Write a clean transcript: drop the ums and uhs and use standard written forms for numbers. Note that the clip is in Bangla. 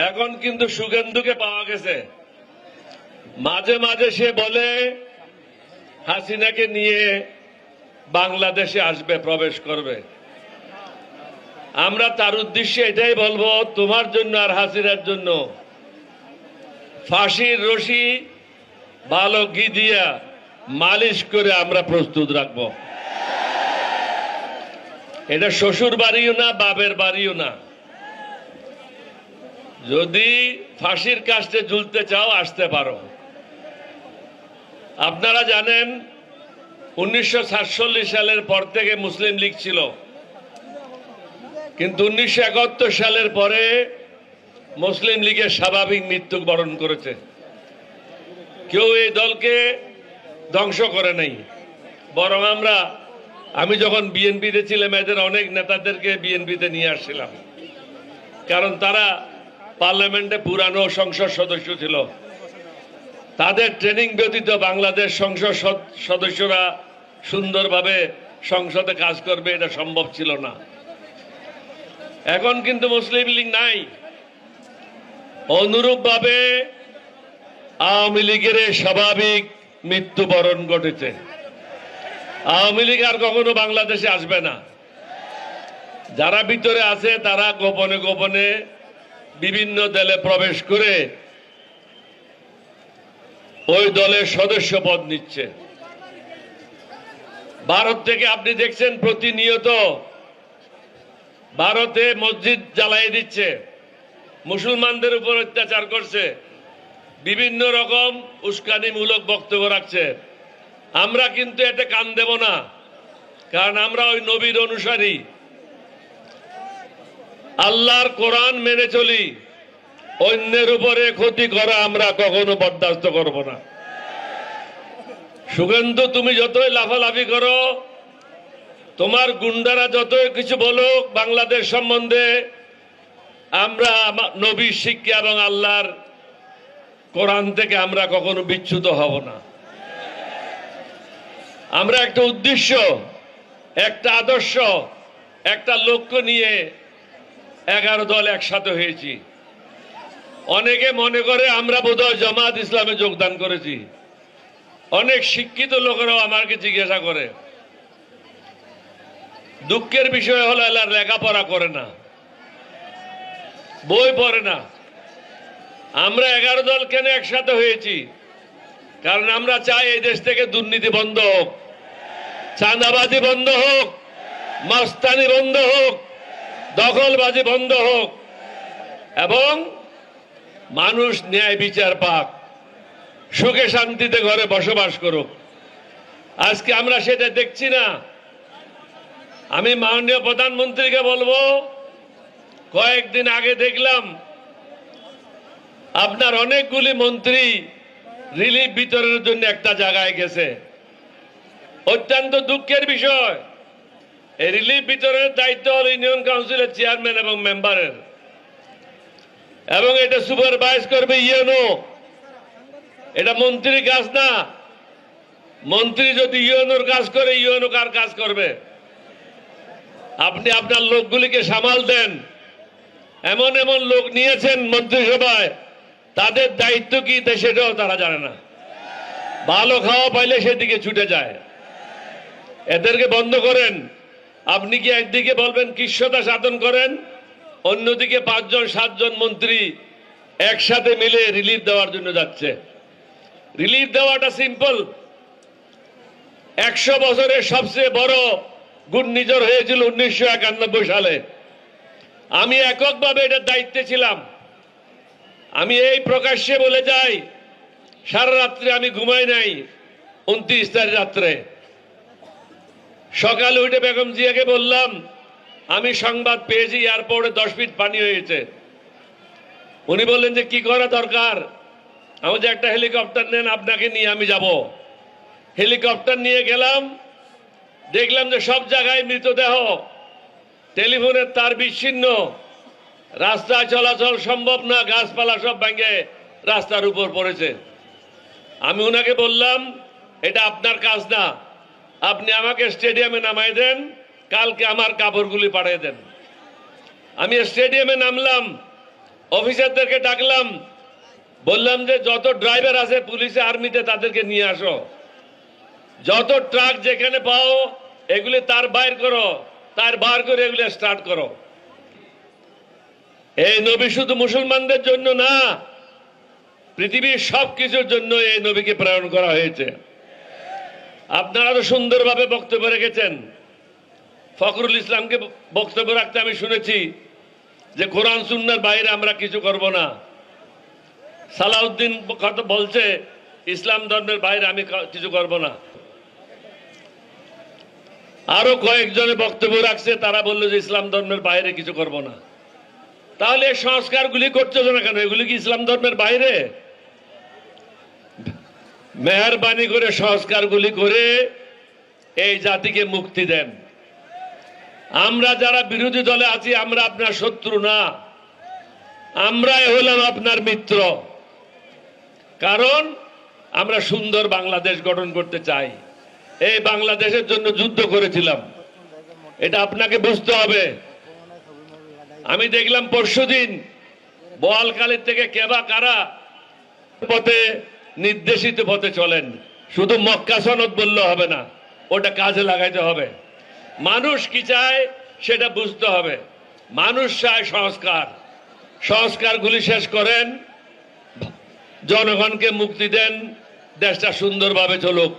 এখন কিন্তু সুগেন্দুকে পাওয়া গেছে। মাঝে মাঝে সে বলে হাসিনাকে নিয়ে বাংলাদেশে আসবে, প্রবেশ করবে। আমরা তার উদ্দেশ্যে এটাই বলবো, তোমার জন্য আর হাসিনার জন্য ফাঁসির রশি ভালো ঘি দিয়া মালিশ করে আমরা প্রস্তুত রাখবো। এটা শ্বশুর বাড়িও না, বাপের বাড়িও না। যদি ফাঁসির কাস্টে ঝুলতে চাও আসতে পারো। আপনারা জানেন 1947 সালের পর থেকে মুসলিম লীগ ছিল, কিন্তু 1971 সালের পরে মুসলিম লীগের স্বাভাবিক মৃত্যুবরণ করেছে। কেউ এই দলকে ধ্বংস করে নাই, বরং আমি যখন বিএনপিতে ছিলাম এদের অনেক নেতাদেরকে বিএনপিতে নিয়ে আসছিলাম, কারণ তারা পার্লামেন্টে পুরানো সংসদ সদস্য ছিল। তাদের ট্রেনিং ব্যতীত বাংলাদেশ সংসদ সদস্যরা সুন্দরভাবে সংসদে কাজ করবে এটা সম্ভব ছিল না। এখন কিন্তু মুসলিম লীগ নাই। অনুরূপভাবে আওয়ামী লীগের স্বাভাবিক মৃত্যুবরণ ঘটেছে। আওয়ামী লীগ আর কখনো বাংলাদেশে আসবে না। যারা ভিতরে আছে তারা গোপনে গোপনে বিভিন্ন দলে প্রবেশ করে ওই দলের সদস্য পদ নিচ্ছে। ভারত থেকে আপনি দেখছেন প্রতিনিয়ত ভারতে মসজিদ জ্বালিয়ে দিচ্ছে, মুসলমানদের উপর অত্যাচার করছে, বিভিন্ন রকম উস্কানিমূলক বক্তব্য রাখছে। আমরা কিন্তু এতে কান দেব না, কারণ আমরা ওই নবীর অনুসারী, আল্লাহর কোরআন মেনে চলি। অন্যের উপরে ক্ষতি করা আমরা কখনো বরদাস্ত করব না। সুগন্ধু, তুমি যতই লাফালাফি করো, তোমার গুন্ডারা যতই কিছু বলুক বাংলাদেশ সম্বন্ধে, আমরা নবীর শিক্ষা এবং আল্লাহর কোরআন থেকে আমরা কখনো বিচ্যুত হব না। আমরা একটা উদ্দেশ্য, একটা আদর্শ, একটা লক্ষ্য নিয়ে 11 দল একসাথে হয়েছি। অনেকে মনে করে আমরা বোধহয় জামাত ইসলামে যোগদান করেছি। অনেক শিক্ষিত লোকেরাও আমাকে জিজ্ঞাসা করে। দুঃখের বিষয় হলো এরা লেখাপড়া করে না, বই পড়ে না। আমরা 11 দল কেন একসাথে হয়েছি? কারণ আমরা চাই এই দেশ থেকে দুর্নীতি বন্ধ হোক, চাঁদাবাজি বন্ধ হোক, মাস্তানি বন্ধ হোক, দখলবাজি বন্ধ হোক, এবং মানুষ ন্যায় বিচার পাক, সুখে শান্তিতে ঘরে বসবাস করুক। আজকে আমরা সেটা দেখছি না। আমি মাননীয় প্রধানমন্ত্রীকে বলবো, কয়েকদিন আগে দেখলাম আপনার অনেকগুলি মন্ত্রী রিলিফ বিতরণের জন্য একটা জায়গায় গেছে। অত্যন্ত দুঃখের বিষয়, এই রিলিফ বিতরণের দায়িত্ব হল ইউনিয়ন কাউন্সিলের চেয়ারম্যান এবং মেম্বারের, এবং এটা সুপারভাইজ করবে ইউএনও। এটা মন্ত্রীর কাজ না। মন্ত্রী যদি ইউএনওর কাজ করে, ইউএনও কার কাজ করবে? আপনি আপনার লোকগুলিকে সামাল দেন। এমন এমন লোক নিয়েছেন মন্ত্রিসভায়, তাদের দায়িত্ব কি সেটাও তারা জানে না। ভালো খাওয়া পাইলে সেদিকে ছুটে যায়। এদেরকে বন্ধ করেন। আপনি কি একদিকে বলবেন কৃষ্ণতা সাধন করেন, অন্যদিকে 5-7 জন মন্ত্রী একসাথে মিলে রিলিফ দেওয়ার জন্য যাচ্ছে। রিলিফ দেওয়াটা সিম্পল। 100 বছরের সবচেয়ে বড় ঘূর্ণিঝড় হয়েছিল 1991 সালে। আমি এককভাবে এটার দায়িত্বে ছিলাম। আমি এই প্রকাশ্যে বলে যাই, সারা রাত্রে আমি ঘুমাই নাই। 29 তারিখ রাত্রে সকালে উঠে বেগম জিয়াকে বললাম, আমি সংবাদ পেয়েছি এয়ারপোর্টে 10 ফিট পানি হয়েছে। উনি বললেন যে কি করা দরকার? আমাদের একটা হেলিকপ্টার নেন, আপনাকে নিয়ে আমি যাব। হেলিকপ্টার নিয়ে গেলাম, দেখলাম যে সব জায়গায় মৃতদেহ, টেলিফোনের তার বিচ্ছিন্ন, রাস্তায় চলাচল সম্ভব না, গাছপালা সব ভেঙে রাস্তার উপর পড়েছে। আমি ওনাকে বললাম, এটা আপনার কাজ না, আপনি আমাকে স্টেডিয়ামে নামাই দেন, কালকে আমার কাপড়গুলি পাঠিয়ে দেন। আমি স্টেডিয়ামে নামলাম, অফিসারদেরকে ডাকলাম, বললাম যে যত ড্রাইভার আছে পুলিশে আর্মিতে তাদেরকে নিয়ে আসো, যত ট্রাক যেখানে পাও এগুলি তার বাইর করো, তার বার করে এগুলি স্টার্ট করো। এই নবী শুধু মুসলমানদের জন্য না, পৃথিবীর সবকিছুর জন্য এই নবীকে প্রেরণ করা হয়েছে। আপনারা তো সুন্দরভাবে বক্তব্য রেখেছেন। ফখরুল ইসলামকে বক্তব্য রাখতে আমি শুনেছি যে কোরআন সুন্নাহর বাইরে আমরা কিছু করব না। সালাউদ্দিন কথা বলছে ইসলাম ধর্মের বাইরে আমি কিছু করব না। আরো কয়েকজনে বক্তব্য রাখছে, তারা বললো যে ইসলাম ধর্মের বাইরে কিছু করব না। তাহলে এই সংস্কারগুলি করছে না কেন? এগুলি কি ইসলাম ধর্মের বাইরে? মেহরবানি করে সংস্কারগুলি করে এই জাতিকে মুক্তি দেন। আমরা যারা বিরোধী দলে আছি আমরা আপনার শত্রু না, আমরাই হলাম আপনার মিত্র। কারণ আমরা সুন্দর বাংলাদেশ গঠন করতে চাই। এই বাংলাদেশের জন্য যুদ্ধ করেছিলাম, এটা আপনাকে বুঝতে হবে। আমি দেখলাম পরশুদিন বোয়ালখালীর থেকে কেবা কারা পথে নির্দেশিত পথে চলেন। শুধু মক্কা সনদ বললে হবে না, ওটা কাজে লাগাইতে হবে। মানুষ কি চায় সেটা বুঝতে হবে। মানুষ চায় সংস্কার, সংস্কারগুলি শেষ করেন, জনগণকে মুক্তি দেন, দেশটা সুন্দরভাবে চলুক।